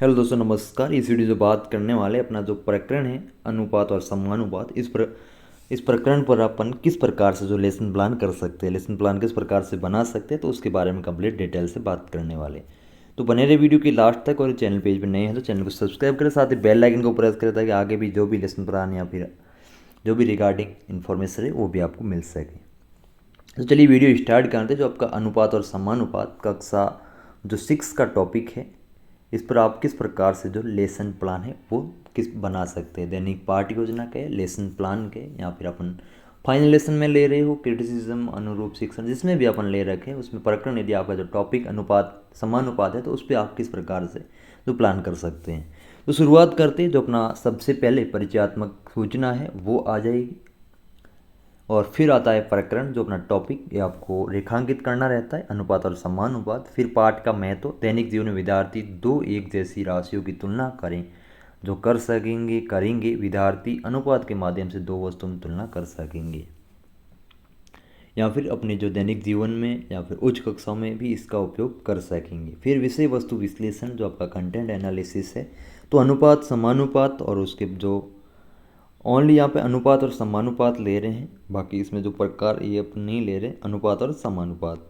Hello दोस्तों, नमस्कार। इस वीडियो से बात करने वाले अपना जो प्रकरण है अनुपात और समानुपात, इस प्रकरण पर अपन किस प्रकार से जो लेसन प्लान कर सकते हैं, लेसन प्लान किस प्रकार से बना सकते हैं, तो उसके बारे में कंप्लीट डिटेल से बात करने वाले। तो बने रहे वीडियो की लास्ट तक। और चैनल पेज पर नए हैं तो चैनल को सब्सक्राइब करें, साथ ही बेल आइकन को प्रेस करें ताकि आगे भी जो भी लेसन प्लान या फिर जो भी रिगार्डिंग इन्फॉर्मेशन है वो भी आपको मिल सके। तो चलिए वीडियो स्टार्ट करते हैं। जो आपका अनुपात और समानुपात कक्षा जो 6 का टॉपिक है, इस पर आप किस प्रकार से जो लेसन प्लान है वो किस बना सकते हैं। दैनिक पाठ योजना के, लेसन प्लान के, या फिर अपन फाइनल लेसन में ले रहे हो, क्रिटिसिज्म, अनुरूप शिक्षण, जिसमें भी अपन ले रखे हैं उसमें प्रकरण यदि आपका जो टॉपिक अनुपात समानुपात है तो उस पर आप किस प्रकार से जो प्लान कर सकते हैं। तो शुरुआत करते हैं। जो अपना सबसे पहले परिचयात्मक सूचना है वो आ जाएगी, और फिर आता है प्रकरण जो अपना टॉपिक ये आपको रेखांकित करना रहता है, अनुपात और समानुपात। फिर पाठ का महत्व, दैनिक जीवन में विद्यार्थी दो एक जैसी राशियों की तुलना करें, जो कर सकेंगे करेंगे, विद्यार्थी अनुपात के माध्यम से दो वस्तुओं में तुलना कर सकेंगे, या फिर अपने जो दैनिक जीवन में या फिर उच्च कक्षाओं में भी इसका उपयोग कर सकेंगे। फिर विषय वस्तु विश्लेषण जो आपका कंटेंट एनालिसिस है, तो अनुपात समानुपात और उसके जो ओनली यहाँ पे अनुपात और समानुपात ले रहे हैं, बाकी इसमें जो प्रकार ये अपन नहीं ले रहे, अनुपात और समानुपात।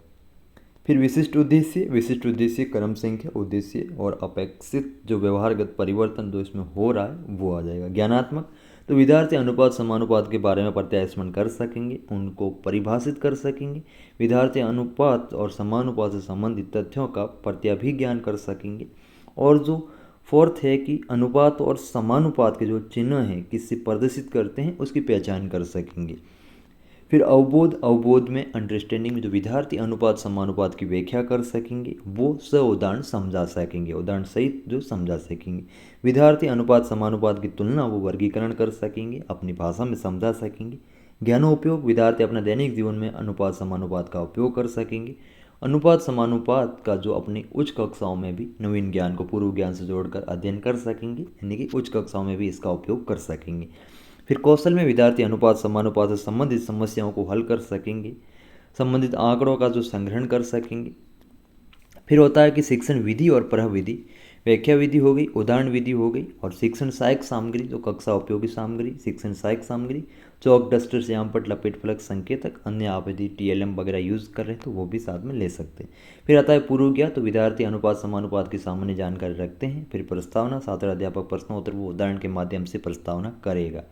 फिर विशिष्ट उद्देश्य क्रम संख्या उद्देश्य और अपेक्षित जो व्यवहारगत परिवर्तन जो इसमें हो रहा है वो आ जाएगा। ज्ञानात्मक, तो विद्यार्थी अनुपात समानुपात के बारे में प्रत्याय स्मरण कर सकेंगे, उनको परिभाषित कर सकेंगे। विद्यार्थी अनुपात और समानुपात से संबंधित तथ्यों का प्रत्याभिज्ञान कर सकेंगे। और जो फोर्थ है कि अनुपात और समानुपात के जो चिन्ह हैं किससे प्रदर्शित करते हैं उसकी पहचान कर सकेंगे। फिर अवबोध में अंडरस्टैंडिंग में जो विद्यार्थी अनुपात समानुपात की व्याख्या कर सकेंगे, वो उदाहरण समझा सकेंगे, उदाहरण सहित जो समझा सकेंगे। विद्यार्थी अनुपात समानुपात की तुलना वो वर्गीकरण कर सकेंगे, अपनी भाषा में समझा सकेंगे। ज्ञानोपयोग, विद्यार्थी अपने दैनिक जीवन में अनुपात समानुपात का उपयोग कर सकेंगे। अनुपात समानुपात का जो अपनी उच्च कक्षाओं में भी नवीन ज्ञान को पूर्व ज्ञान से जोड़कर अध्ययन कर सकेंगे, यानी कि उच्च कक्षाओं में भी इसका उपयोग कर सकेंगे। फिर कौशल में विद्यार्थी अनुपात समानुपात से संबंधित समस्याओं को हल कर सकेंगे, संबंधित आंकड़ों का जो संग्रहण कर सकेंगे। फिर होता है कि शिक्षण विधि और प्रविधि, व्याख्या विधि हो गई, उदाहरण विधि हो गई, और शिक्षण सहायक सामग्री जो कक्षा उपयोगी सामग्री, शिक्षण सहायक सामग्री, चौक, डस्टर, श्यामपट, लपेट फलक, संकेतक, अन्य आप यदि टीएलएम वगैरह यूज़ कर रहे हैं तो वो भी साथ में ले सकते हैं। फिर आता है पूर्व ज्ञान, तो विद्यार्थी अनुपात समानुपात की सामान्य जानकारी रखते हैं। फिर प्रस्तावना, छात्र अध्यापक प्रश्नोत्तर वो उदाहरण के माध्यम से प्रस्तावना करेगा।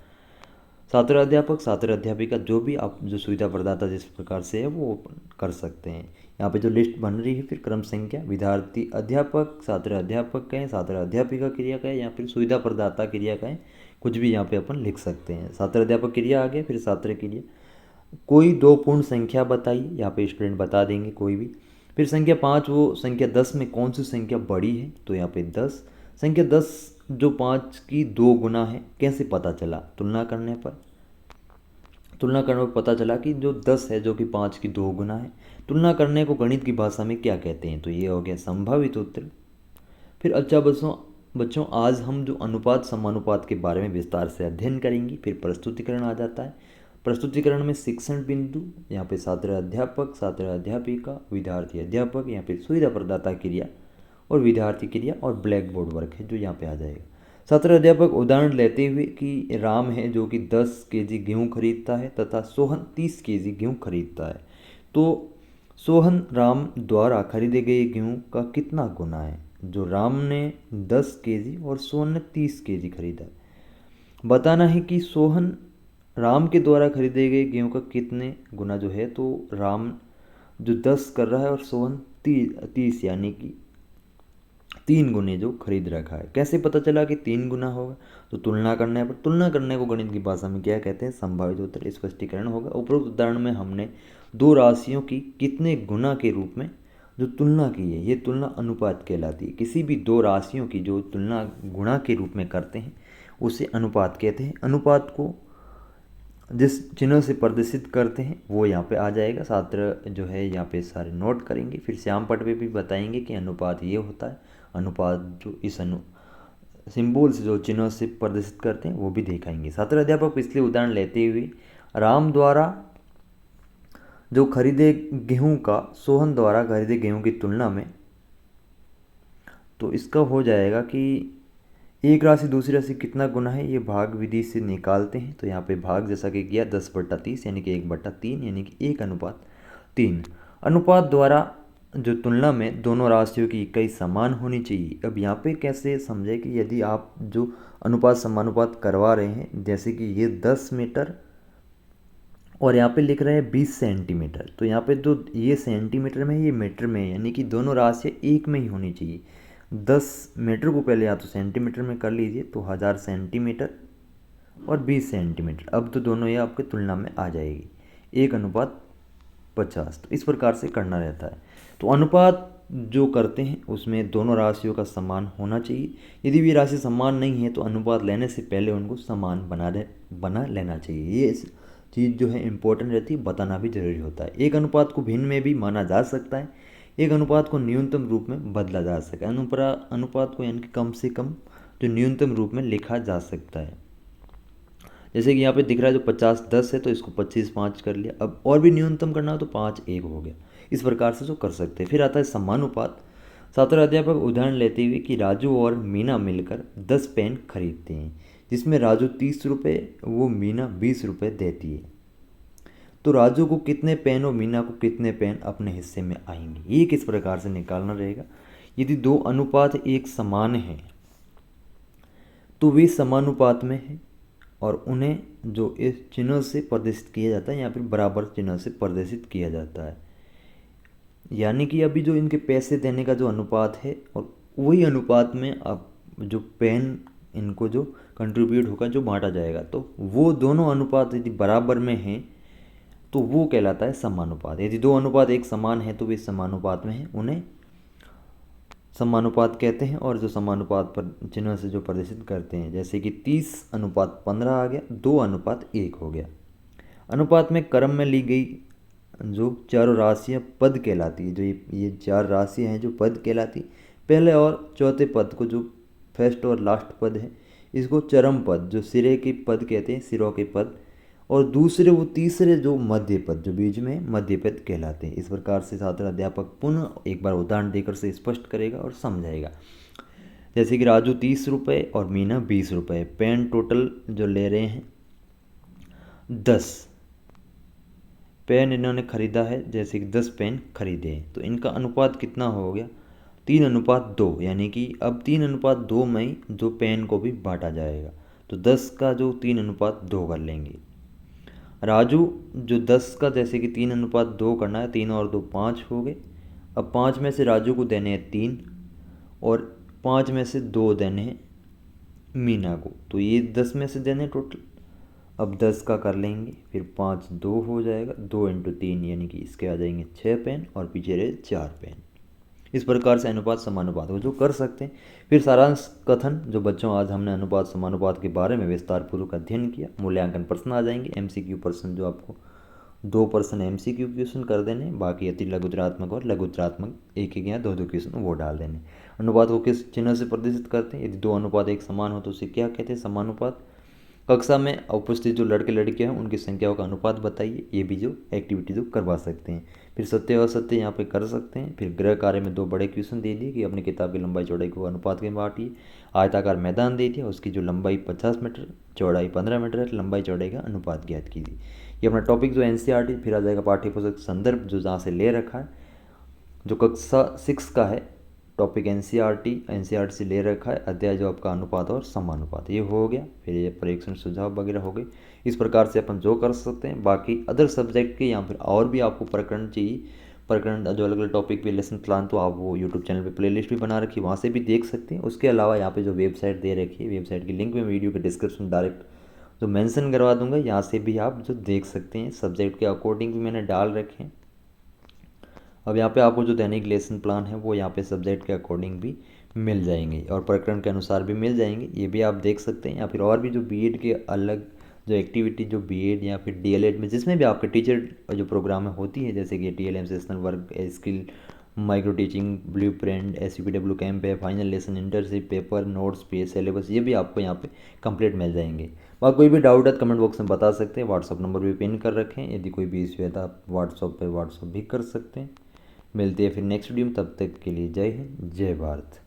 छात्र अध्यापक, छात्र अध्यापिका जो भी आप जो सुविधा प्रदाता जिस प्रकार से है वो कर सकते हैं। यहाँ पे जो लिस्ट बन रही है, फिर क्रम संख्या, विद्यार्थी अध्यापक, छात्र अध्यापक कहें, छात्र अध्यापिका क्रिया कहें, या फिर सुविधा प्रदाता क्रिया कहें, कुछ भी यहाँ पे अपन लिख सकते हैं। छात्र अध्यापक क्रिया आ गया, फिर छात्र क्रिया। कोई दो पूर्ण संख्या बताइए, यहाँ पे स्टूडेंट बता देंगे कोई भी। फिर संख्या 5, वो संख्या 10 में कौन सी संख्या बड़ी है, तो यहाँ पे 10। संख्या 10 जो 5 की 2 गुना है, कैसे पता चला, तुलना करने पर पता चला कि जो 10 है जो कि 5 की 2 गुना है। तुलना करने को गणित की भाषा में क्या कहते हैं, तो ये हो गया संभावित उत्तर। फिर अच्छा बच्चों आज हम जो अनुपात समानुपात के बारे में विस्तार से अध्ययन करेंगे। फिर प्रस्तुतिकरण आ जाता है। प्रस्तुतिकरण में शिक्षण बिंदु, यहाँ पे छात्र अध्यापक, छात्र अध्यापिका, विद्यार्थी अध्यापक, या फिर सुविधा प्रदाता क्रिया और विद्यार्थी क्रिया, और ब्लैक बोर्ड वर्क है जो यहाँ पे आ जाएगा। छात्र अध्यापक उदाहरण लेते हुए कि राम है जो कि 10 केजी गेहूँ खरीदता है तथा सोहन 30 केजी गेहूँ खरीदता है, तो सोहन राम द्वारा खरीदे गए गेहूँ का कितना गुना है। जो राम ने 10 केजी और सोहन ने 30 केजी खरीदा है। बताना है कि सोहन राम के द्वारा खरीदे गए गेहूँ का कितने गुना जो है, तो राम जो 10 कर रहा है और सोहन 30 यानी कि 3 गुने जो खरीद रखा है। कैसे पता चला कि 3 गुना होगा, तो तुलना करने पर, तुलना करने को गणित की भाषा में क्या कहते हैं, संभावित उत्तर स्पष्टीकरण होगा। उपरोक्त उदाहरण में हमने दो राशियों की कितने गुना के रूप में जो तुलना की है, ये तुलना अनुपात कहलाती है। किसी भी दो राशियों की जो तुलना गुणा के रूप में करते हैं उसे अनुपात कहते हैं। अनुपात को जिस चिन्ह से प्रदर्शित करते हैं वो यहाँ पे आ जाएगा। छात्र जो है यहाँ पे सारे नोट करेंगे। फिर श्याम पट पे भी बताएंगे कि अनुपात ये होता है। अनुपात जो इस सिंबल से जो चिन्ह से प्रदर्शित करते हैं वो भी दिखाएंगे। छात्र अध्यापक पिछले उदाहरण लेते हुए राम द्वारा जो खरीदे गेहूं का सोहन द्वारा खरीदे गेहूं की तो इसका हो जाएगा कि एक राशि दूसरी राशि कितना गुना है, ये भाग विधि से निकालते हैं। तो यहाँ पे भाग जैसा कि किया 10/30 यानी कि 1/3 यानी कि 1:3। अनुपात द्वारा जो तुलना में दोनों राशियों की इकाई समान होनी चाहिए। अब यहाँ पे कैसे समझे कि यदि आप जो अनुपात समानुपात करवा रहे हैं, जैसे कि ये 10 मीटर और यहाँ पे लिख रहे हैं 20 सेंटीमीटर, तो यहाँ पे जो ये सेंटीमीटर में ये मीटर में, यानी कि दोनों राशियाँ एक में ही होनी चाहिए। 10 मीटर को पहले या तो सेंटीमीटर में कर लीजिए, तो 1000 सेंटीमीटर और 20 सेंटीमीटर। अब तो दोनों ये आपके तुलना में आ जाएगी 1:50। तो इस प्रकार से करना रहता है। तो अनुपात जो करते हैं उसमें दोनों राशियों का समान होना चाहिए। यदि भी राशि समान नहीं है तो अनुपात लेने से पहले उनको समान बना लेना चाहिए। ये चीज़ जो है इम्पोर्टेंट रहती है, बताना भी जरूरी होता है। एक अनुपात को भिन्न में भी माना जा सकता है, एक अनुपात को न्यूनतम रूप में बदला जा सकता है। अनुपात को यानी कि कम से कम जो न्यूनतम रूप में लिखा जा सकता है। जैसे कि यहाँ पे दिख रहा है जो 50:10 है, तो इसको 25:5 कर लिया। अब और भी न्यूनतम करना हो तो 5:1 हो गया। इस प्रकार से जो कर सकते हैं। फिर आता है समानुपात। छात्र अध्यापक उदाहरण लेते हुए कि राजू और मीना मिलकर 10 पेन खरीदते हैं, जिसमें राजू 30 रुपये वो मीना 20 रुपये देती है। तो राजू को कितने पेन और मीना को कितने पेन अपने हिस्से में आएंगे, ये किस प्रकार से निकालना रहेगा। यदि दो अनुपात एक समान है तो वे समानुपात में है और उन्हें जो इस चिन्ह से प्रदर्शित किया जाता है या फिर बराबर चिन्ह से प्रदर्शित किया जाता है। यानी कि अभी जो इनके पैसे देने का जो अनुपात है और वही अनुपात में अब जो पेन इनको जो कंट्रीब्यूट होगा, जो बांटा जाएगा, तो वो दोनों अनुपात यदि बराबर में हैं तो वो कहलाता है समानुपात। यदि दो अनुपात एक समान है तो वे समानुपात में हैं, उन्हें समानुपात कहते हैं। और जो समानुपात पर चिन्ह से जो प्रदर्शित करते हैं, जैसे कि 30:15 आ गया, 2:1 हो गया। अनुपात में क्रम में ली गई जो चारों राशियाँ पद कहलाती है। जो ये 4 राशियाँ हैं जो पद कहलाती, पहले और चौथे पद को जो फर्स्ट और लास्ट पद है इसको चरम पद, जो सिरे के पद कहते हैं, सिरों के पद, और दूसरे वो तीसरे जो मध्य पद, जो बीच में मध्य पद कहलाते हैं। इस प्रकार से छात्र अध्यापक पुनः एक बार उदाहरण देकर से स्पष्ट करेगा और समझाएगा। जैसे कि राजू 30 रुपये और मीना 20 रुपये, पेन टोटल जो ले रहे हैं 10 पेन इन्होंने खरीदा है, जैसे कि 10 पेन खरीदे हैं, तो इनका अनुपात कितना हो गया 3:2, यानी कि अब 3:2 में जो पेन को भी बांटा जाएगा, तो 10 का जो 3:2 कर लेंगे। राजू जो 10 का जैसे कि 3:2 करना है, 3 और 2 5 हो गए। अब 5 में से राजू को देने हैं 3 और 5 में से 2 देने हैं मीना को, तो ये 10 में से देने टोटल। अब 10 का कर लेंगे, फिर 5 2 हो जाएगा, 2 × 3 यानी कि इसके आ जाएंगे 6 पेन और पीछे रहे 4 पेन। इस प्रकार से अनुपात समानुपात को जो कर सकते हैं। फिर सारांश कथन। जो बच्चों आज हमने अनुपात समानुपात के बारे में विस्तार पूर्वक अध्ययन किया। मूल्यांकन प्रश्न आ जाएंगे, MCQ प्रश्न, जो आपको 2 प्रश्न MCQ क्वेश्चन कर देने, बाकी अति लघुतरात्मक और लघुतरात्मक 1-1 या 2-2 क्वेश्चन वो डाल देने। अनुपात को किस चिन्ह से प्रदर्शित करते हैं, यदि दो अनुपात एक समान हो तो उसे क्या कहते हैं, समानुपात। कक्षा में उपस्थित जो लड़के लड़कियां हैं उनकी संख्याओं का अनुपात बताइए, ये भी जो एक्टिविटी जो करवा सकते हैं। फिर सत्य और असत्य यहाँ पे कर सकते हैं। फिर गृह कार्य में 2 बड़े क्वेश्चन दे दिए कि अपनी किताब की लंबाई चौड़ाई को अनुपात में बांटिए। आयताकार मैदान दे दिया, उसकी जो लंबाई 50 मीटर, चौड़ाई 15 मीटर है, लंबाई चौड़ाई का अनुपात ज्ञात कीजिए। ये अपना टॉपिक जो NCERT। फिर आ जाएगा पाठ्य पुस्तक संदर्भ, जो जहाँ से ले रखा है, जो कक्षा 6 का है, टॉपिक NCERT से ले रखा है, अध्याय जो आपका अनुपात और समानुपात, ये हो गया। फिर ये परीक्षण सुझाव वगैरह हो गए। इस प्रकार से अपन जो कर सकते हैं। बाकी अदर सब्जेक्ट के या फिर और भी आपको प्रकरण चाहिए, प्रकरण जो अलग अलग टॉपिक पे लेसन प्लान, तो आप वो यूट्यूब चैनल पे प्लेलिस्ट भी बना रखी है, वहाँ से भी देख सकते हैं। उसके अलावा यहाँ पे जो वेबसाइट दे रखी है, वेबसाइट की लिंक में वीडियो के डिस्क्रिप्शन डायरेक्ट जो मेंशन करवा दूंगा, यहाँ से भी आप जो देख सकते हैं। सब्जेक्ट के अकॉर्डिंग भी मैंने डाल रखे हैं। अब यहाँ पे आपको जो दैनिक लेसन प्लान है वो यहाँ पे सब्जेक्ट के अकॉर्डिंग भी मिल जाएंगे और प्रकरण के अनुसार भी मिल जाएंगे, ये भी आप देख सकते हैं। या फिर और भी जो बीएड के अलग जो एक्टिविटी जो बीएड या फिर डीएलएड में जिसमें भी आपके टीचर जो प्रोग्राम में होती है, जैसे कि TLM sessional work, skill micro teaching, blueprint, SUPW camp है, final lesson, internship, paper notes, syllabus, ये भी आपको यहाँ पे कंप्लीट मिल जाएंगे। और कोई भी डाउट है कमेंट बॉक्स में बता सकते हैं। व्हाट्सअप नंबर भी पिन कर रखें, यदि कोई भी इश्यू है तो आप व्हाट्सअप भी कर सकते हैं। मिलते हैं फिर नेक्स्ट वीडियो में, तब तक के लिए जय हिंद, जय भारत।